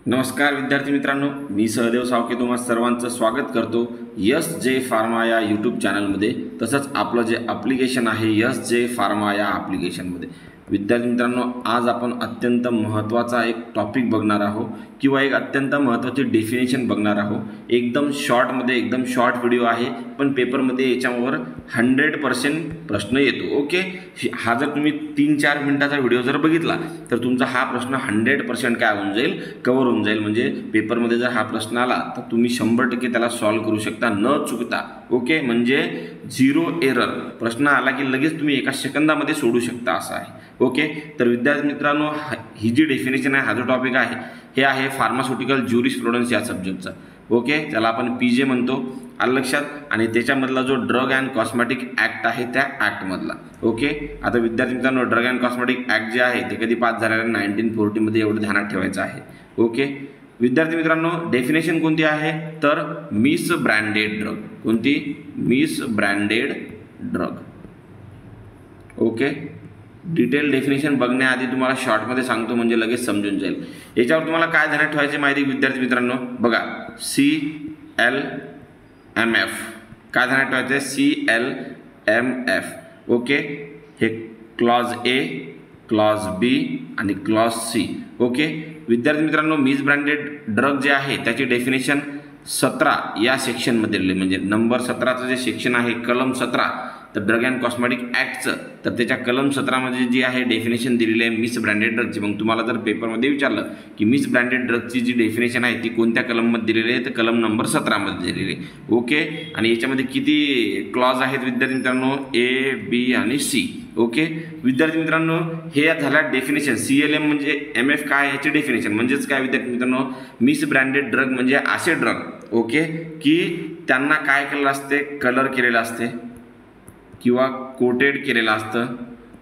नमस्कार विद्यार्थी मित्रांनो, मी सहदेव सावके तुम्हा सर्वांचं स्वागत करतो यस जे फार्मा या यूट्यूब चॅनलमध्ये. तसंच आपलं जे ॲप्लिकेशन आहे यस जे फार्मा या ॲप्लिकेशनमध्ये. विद्यार्थी मित्रांनो, आज आपण अत्यंत महत्त्वाचा एक टॉपिक बघणार आहोत किंवा एक अत्यंत महत्त्वाची डेफिनेशन बघणार आहोत. एकदम शॉर्टमध्ये, एकदम शॉर्ट व्हिडिओ आहे, पण पेपरमध्ये याच्यावर 100% प्रश्न येतो. ओके, हा जर तुम्ही 3-4 मिनिटाचा व्हिडिओ जर बघितला तर तुमचा हा प्रश्न 100% काय होऊन जाईल, कव्हर होऊन जाईल. म्हणजे पेपरमध्ये जर हा प्रश्न आला तर तुम्ही 100% त्याला सॉल्व्ह करू शकता न चुकता. ओके, म्हणजे 0 एरर. प्रश्न आला की लगेच तुम्ही एका सेकंदामध्ये सोडू शकता असं आहे. ओके, तर विद्यार्थी मित्रांनो, ही जी डेफिनेशन आहे, हा जो टॉपिक आहे, हे आहे फार्मास्युटिकल ज्युरिस्प्रुडन्स या सब्जेक्टचा. ओके, त्याला आपण PJ म्हणतो, आलं लक्षात. आणि त्याच्यामधला जो ड्रग अँड कॉस्मेटिक ॲक्ट आहे त्या ॲक्टमधला. ओके, आता विद्यार्थी मित्रांनो, ड्रग अँड कॉस्मेटिक ॲक्ट जे आहे ते कधी पास झालेलं 1940मध्ये, एवढं ध्यानात ठेवायचं आहे. ओके विद्यार्थी मित्रांनो, डेफिनेशन कोणती आहे तर मिस ब्रँडेड ड्रग. कोणती? Misbranded drug. Okay, detail definition बघण्याआधी तुम्हाला शॉर्टमध्ये सांगतो म्हणजे लगेच समजून जाईल. याच्यावर तुम्हाला काय ध्यानात ठेवायचे माहिती विद्यार्थी मित्रांनो, बघा CLMF. काय ध्यानात ठेवायचं? CLMF. ओके, हे क्लॉज A, क्लॉज B आणि क्लॉज C. ओके विद्यार्थी मित्रांनो, मिस ब्रँडेड ड्रग जे आहे त्याची डेफिनेशन 17 या सेक्शनमध्ये दिली. म्हणजे नंबर 17चं जे सेक्शन आहे, कलम 17, तर ड्रग अँड कॉस्मेटिक ॲक्टचं, तर त्याच्या कलम 17मध्ये जी आहे डेफिनेशन दिलेली आहे मिस ब्रँडेड ड्रगची. मग तुम्हाला जर पेपरमध्ये विचारलं की मिस ब्रँडेड ड्रगची जी डेफिनेशन आहे ती कोणत्या कलममध्ये दिलेली आहे, तर कलम नंबर 17मध्ये दिलेली आहे. ओके, आणि याच्यामध्ये किती क्लॉज आहेत विद्यार्थी मित्रांनो? A, B आणि C. ओके विद्यार्थी मित्रांनो, हे झाल्या डेफिनेशन. CLM म्हणजे MF काय, याची डेफिनेशन म्हणजेच काय विद्यार्थी मित्रांनो? मिस ब्रँडेड ड्रग म्हणजे असे ड्रग, ओके, की त्यांना काय केलेलं असते? कलर केलेलं असते किंवा कोटेड केलेलं असतं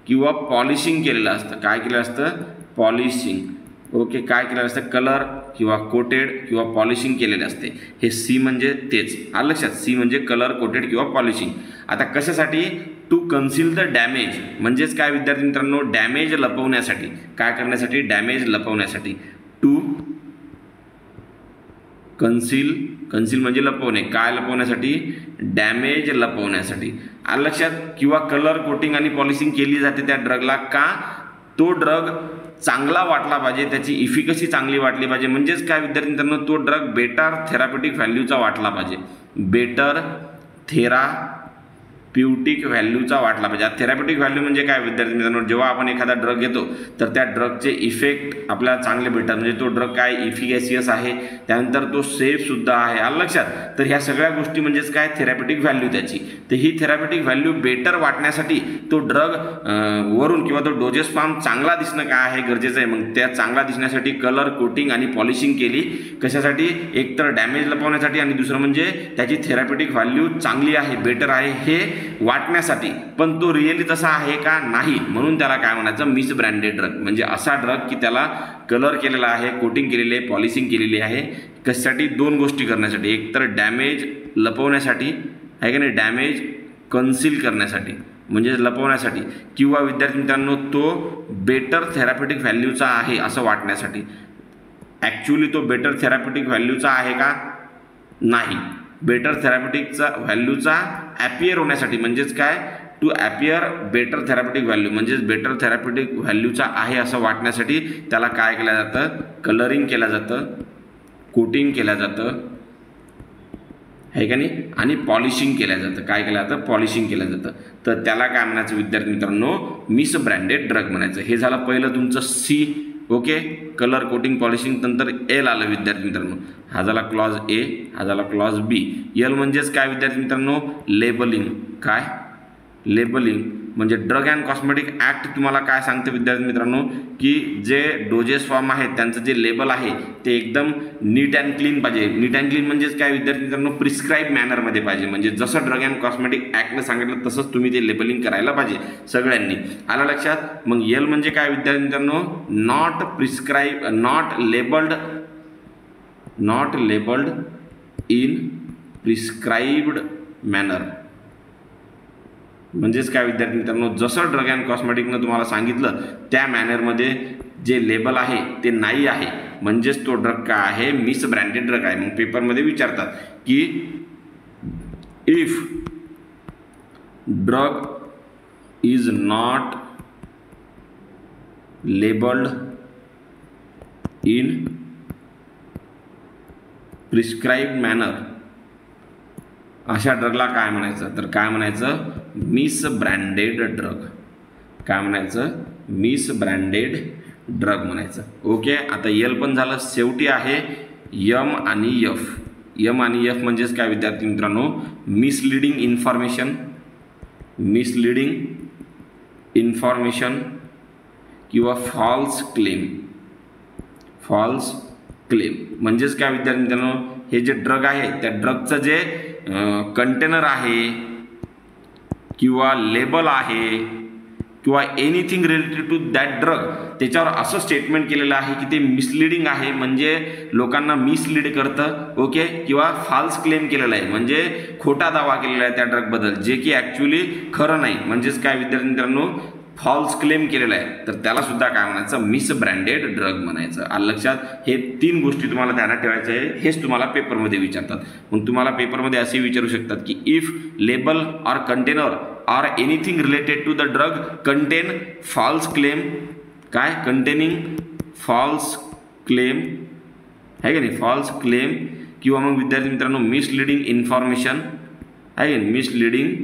किंवा पॉलिशिंग केलेलं असतं. काय केलेलं असतं? पॉलिशिंग. ओके, काय केलेलं असतं? कलर किंवा कोटेड किंवा पॉलिशिंग केलेले असते. हे C म्हणजे तेच, आलं लक्षात. C म्हणजे कलर, कोटेड किंवा पॉलिशिंग. आता कशासाठी? To conceal the damage. म्हणजेच काय विद्यार्थी मित्रांनो? डॅमेज लपवण्यासाठी. काय करण्यासाठी? डॅमेज लपवण्यासाठी. टू कन्सील, कन्सील म्हणजे लपवणे. काय लपवण्यासाठी? डॅमेज लपवण्यासाठी, आलं लक्षात. किंवा कलर, कोटिंग आणि पॉलिशिंग केली जाते त्या ड्रगला. का? तो ड्रग चांगला वाटला पाहिजे, त्याची इफिकसी चांगली वाटली पाहिजे. म्हणजेच काय विद्यार्थी मित्रांनो? तो ड्रग बेटर थेरापेटिक व्हॅल्यूचा वाटला पाहिजे. बेटर थेराप्युटिक व्हॅल्यूचा वाटला पाहिजे. थेराप्युटिक व्हॅल्यू म्हणजे काय विद्यार्थी मित्रांनो? जेव्हा आपण एखादा ड्रग घेतो तर त्या ड्रगचे इफेक्ट आपल्याला चांगले भेटतात. म्हणजे तो ड्रग काय इफिकॅसियस आहे, त्यानंतर तो सेफसुद्धा आहे, आलं लक्षात. तर ह्या सगळ्या गोष्टी म्हणजेच काय? थेराप्युटिक व्हॅल्यू त्याची. तर ही थेराप्युटिक व्हॅल्यू बेटर वाटण्यासाठी तो ड्रग वरून किंवा तो डोजेस फॉर्म चांगला दिसणं काय आहे, गरजेचं आहे. मग त्या चांगला दिसण्यासाठी कलर, कोटिंग आणि पॉलिशिंग केली. कशासाठी? एक तर डॅमेज लपवण्यासाठी आणि दुसरं म्हणजे त्याची थेराप्युटिक व्हॅल्यू चांगली आहे, बेटर आहे हे वाटण्यासाठी. पण तो रिअली तसा आहे का? नाही. म्हणून त्याला काय म्हणायचं? Miss branded drug. म्हणजे असा ड्रग की त्याला कलर केलेला आहे, कोटिंग केलेली आहे, पॉलिशिंग केलेली आहे. कशासाठी? दोन गोष्टी करण्यासाठी. एक तर डॅमेज लपवण्यासाठी आहे का नाही, डॅमेज कन्सील करण्यासाठी म्हणजे लपवण्यासाठी, किंवा विद्यार्थी मित्रांनो तो बेटर थेराप्युटिक व्हॅल्यूचा आहे असं वाटण्यासाठी. ॲक्च्युली तो बेटर थेराप्युटिक व्हॅल्यूचा आहे का? नाही. बेटर थेराप्युटिकचा व्हॅल्यूचा ॲपियर होण्यासाठी. म्हणजेच काय? To appear better therapeutic value. म्हणजेच बेटर थेराप्युटिक व्हॅल्यूचा आहे असं वाटण्यासाठी त्याला काय केलं जातं? कलरिंग केलं जातं, कोटिंग केलं जातं, आहे का नाही, आणि पॉलिशिंग केलं जातं. काय केलं जातं? पॉलिशिंग केलं जातं. तर त्याला काय म्हणायचं विद्यार्थी मित्रांनो? मिस ब्रँडेड ड्रग म्हणायचं. हे झालं पहिलं तुमचं C. Okay, colour, coating, polishing. नंतर L आलं विद्यार्थी मित्रांनो. हा झाला क्लॉज A, हा झाला क्लॉज B. L म्हणजेच काय विद्यार्थी मित्रांनो? लेबलिंग. काय? लेबलिंग म्हणजे ड्रग अँड कॉस्मेटिक ॲक्ट तुम्हाला काय सांगते विद्यार्थी मित्रांनो? की जे डोजेस फॉर्म आहेत त्यांचं जे लेबल आहे ते एकदम नीट अँड क्लीन पाहिजे. नीट अँड क्लीन म्हणजेच काय विद्यार्थी मित्रांनो? प्रिस्क्राईब मॅनरमध्ये पाहिजे. म्हणजे जसं ड्रग अँड कॉस्मेटिक ॲक्टनं सांगितलं तसंच तुम्ही ते लेबलिंग करायला पाहिजे सगळ्यांनी, आलं लक्षात. मग L म्हणजे काय विद्यार्थी मित्रांनो? Not prescribe, not labelled in prescribed manner. म्हणजेच काय विद्यार्थी मित्रांनो? जसं ड्रग अँड कॉस्मेटिकनं तुम्हाला सांगितलं त्या मॅनरमध्ये जे लेबल आहे ते नाही आहे म्हणजेच तो ड्रग काय आहे, मिस ब्रँडेड ड्रग आहे. मग पेपरमध्ये विचारतात की if drug is not labelled in prescribed manner, अशा ड्रगला काय म्हणायचं, तर काय म्हणायचं, मिस ब्रँडेड ड्रग. काय म्हणायचं, मिस ब्रँडेड ड्रग म्हणायचं. ओके, आता एल पण झालं. शेवटी आहे एम आणि एफ. एम आणि एफ म्हणजेच काय विद्यार्थी मित्रांनो, मिसलिडिंग इन्फॉर्मेशन, मिसलिडिंग इन्फॉर्मेशन किंवा फॉल्स क्लेम. फॉल्स क्लेम म्हणजेच काय विद्यार्थी मित्रांनो, हे जे ड्रग आहे त्या ड्रगचं जे कंटेनर आहे किंवा लेबल आहे किंवा anything related to that drug, त्याच्यावर असं स्टेटमेंट केलेलं आहे की ते मिसलिडिंग आहे, म्हणजे लोकांना मिसलीड करतं. ओके, किंवा फॉल्स क्लेम केलेला आहे, म्हणजे खोटा दावा केलेला आहे त्या ड्रगबद्दल, जे की ॲक्च्युली खरं नाही. म्हणजेच काय विद्यार्थी मित्रांनो, फॉल्स क्लेम केलेला आहे, तर त्याला सुद्धा काय म्हणायचं, मिस ब्रँडेड ड्रग म्हणायचं. आलं लक्षात. हे 3 गोष्टी तुम्हाला ध्यानात ठेवायचं आहे. हेच तुम्हाला पेपरमध्ये विचारतात. मग तुम्हाला पेपरमध्ये असे विचारू शकतात की if label or container or anything related to the drug contain false claim, काय कंटेनिंग फॉल्स क्लेम आहे का नाही, फॉल्स क्लेम, किंवा मग विद्यार्थी मित्रांनो मिसलिडिंग इन्फॉर्मेशन आहे का, मिसलिडिंग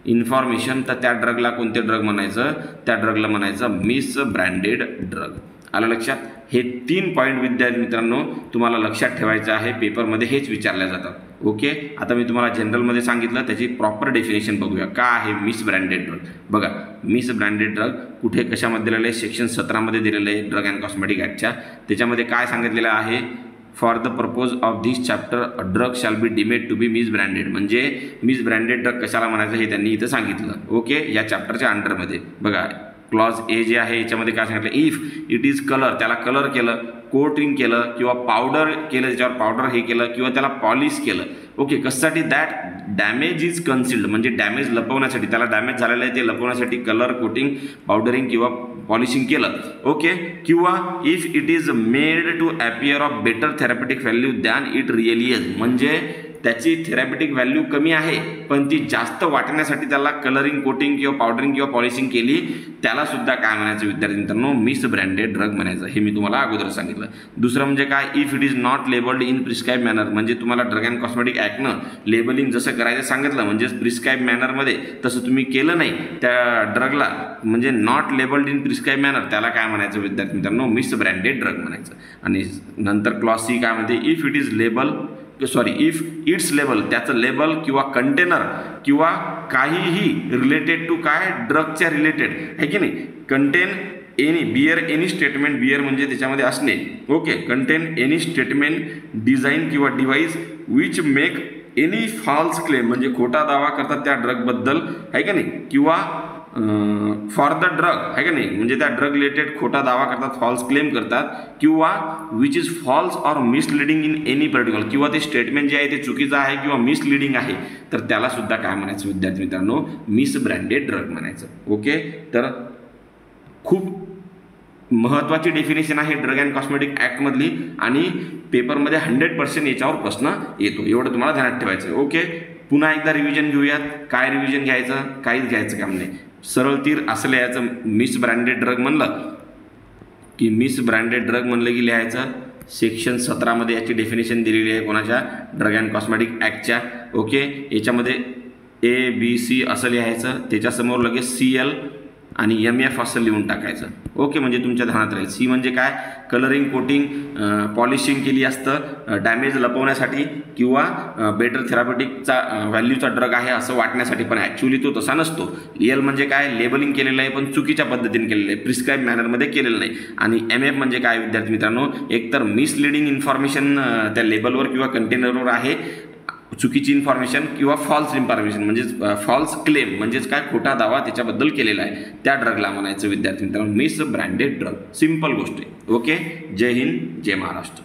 इन्फॉर्मेशन, तर त्या ड्रगला कोणते ड्रग म्हणायचं, त्या ड्रगला म्हणायचं मिस ब्रँडेड ड्रग. आलं लक्षात. हे 3 पॉईंट विद्यार्थी मित्रांनो तुम्हाला लक्षात ठेवायचं आहे. पेपरमध्ये हेच विचारल्या जातात. ओके, आता मी तुम्हाला जनरलमध्ये सांगितलं, त्याची प्रॉपर डेफिनेशन बघूया. का आहे मिस ब्रँडेड ड्रग. बघा, मिस ब्रँडेड ड्रग कुठे कशामध्ये दिलेलं आहे, सेक्शन 17 मध्ये दिलेलं आहे ड्रग अँड कॉस्मेटिक ॲक्टच्या. त्याच्यामध्ये काय सांगितलेलं आहे, for the purpose of this chapter drug shall be deemed to be misbranded, म्हणजे मिस ब्रँडेड ड्रग कशाला म्हणायचं हे त्यांनी इथं सांगितलं. ओके, या चॅप्टरच्या अंडरमध्ये बघा क्लॉज ए जे आहे याच्यामध्ये काय सांगितलं, इफ इट इज कलर, त्याला कलर केलं, कोटिंग केलं किंवा पावडर केलं, त्याच्यावर पावडर हे केलं किंवा त्याला पॉलिश केलं. ओके, कशासाठी, दॅट डॅमेज इज कन्सिल्ड, म्हणजे डॅमेज लपवण्यासाठी, त्याला डॅमेज झालेलं आहे ते लपवण्यासाठी कलर, कोटिंग, पावडरिंग किंवा पॉलिशिंग केलं. ओके, किंवा if it is made to appear of better therapeutic value than it really is, म्हणजे त्याची थेरॅपेटिक व्हॅल्यू कमी आहे पण ती जास्त वाटण्यासाठी त्याला कलरिंग, कोटिंग किंवा पावडरिंग किंवा पॉलिशिंग केली, त्याला सुद्धा काय म्हणायचं विद्यार्थी मित्रांनो, मिस ब्रँडेड ड्रग म्हणायचं. हे मी तुम्हाला अगोदर सांगितलं. दुसरं म्हणजे काय, if it is not labelled in prescribe manner, म्हणजे तुम्हाला ड्रग अँड कॉस्मेटिक ॲक्टनं लेबलिंग जसं करायचं सांगितलं, म्हणजेच प्रिस्क्राइब मॅनरमध्ये तसं तुम्ही केलं नाही त्या ड्रगला, म्हणजे not labelled in prescribe manner, त्याला काय म्हणायचं विद्यार्थी मित्रांनो, मिस ब्रँडेड ड्रग म्हणायचं. आणि नंतर क्लॉज सी काय म्हणते, if it is label if it's label, त्याचं लेबल किंवा कंटेनर किंवा काहीही रिलेटेड टू काय ड्रगच्या रिलेटेड आहे की नाही, contain any bear any statement, bear म्हणजे त्याच्यामध्ये असणे. Okay, contain any statement, design किंवा device which make any false claim, म्हणजे खोटा दावा करतात त्या ड्रगबद्दल आहे का नाही, किंवा फॉर द ड्रग आहे का नाही, म्हणजे त्या ड्रग रिलेटेड खोटा दावा करतात, फॉल्स क्लेम करतात, किंवा which is false or misleading in any particular, किंवा ते स्टेटमेंट जे आहे ते चुकीचं आहे किंवा मिसलिडिंग आहे, तर त्याला सुद्धा काय म्हणायचं विद्यार्थी मित्रांनो, मिस ब्रँडेड ड्रग म्हणायचं. ओके, तर खूप महत्त्वाची डेफिनेशन आहे ड्रग अँड कॉस्मेटिक ॲक्टमधली, आणि पेपरमध्ये 100% याच्यावर प्रश्न येतो, एवढं तुम्हाला ध्यानात ठेवायचं. ओके, पुन्हा एकदा रिव्हिजन घेऊयात. काय रिव्हिजन घ्यायचं, काहीच घ्यायचं काम नाही. सरळ तीर असं लिहायचं, मिस ब्रँडेड ड्रग म्हणलं की मिस ब्रँडेड ड्रग म्हणलं की लिहायचं सेक्शन 17 मध्ये याची डेफिनेशन दिलेली आहे कोणाच्या, ड्रग अँड कॉस्मेटिक ॲक्टच्या. ओके, याच्यामध्ये ABC असं लिहायचं, त्याच्यासमोर लगेच CL आणि MF असं लिहून टाकायचं. ओके, म्हणजे तुमच्या ध्यानात राहील. सी म्हणजे काय, कलरिंग, कोटिंग, पॉलिशिंग केली असतं डॅमेज लपवण्यासाठी किंवा बेटर थेरॅपेटिकचा व्हॅल्यूचा ड्रग आहे असं वाटण्यासाठी, पण ॲक्च्युली तो तसा नसतो. एल म्हणजे काय, लेबलिंग केलेलं आहे पण चुकीच्या पद्धतीने केलेलं आहे, प्रिस्क्राईब मॅनरमध्ये केलेलं नाही. आणि MF म्हणजे काय विद्यार्थी मित्रांनो, एकतर मिसलिडिंग इन्फॉर्मेशन त्या लेबलवर किंवा कंटेनरवर आहे, चुकीची इन्फॉर्मेशन, किंवा फॉल्स इन्फॉर्मेशन म्हणजेच फॉल्स क्लेम, म्हणजेच काय खोटा दावा त्याच्याबद्दल केलेला आहे, त्या ड्रगला म्हणायचं विद्यार्थी मित्रांनो मिस ब्रँडेड ड्रग. सिंपल गोष्ट आहे. ओके, जय हिंद, जय महाराष्ट्र.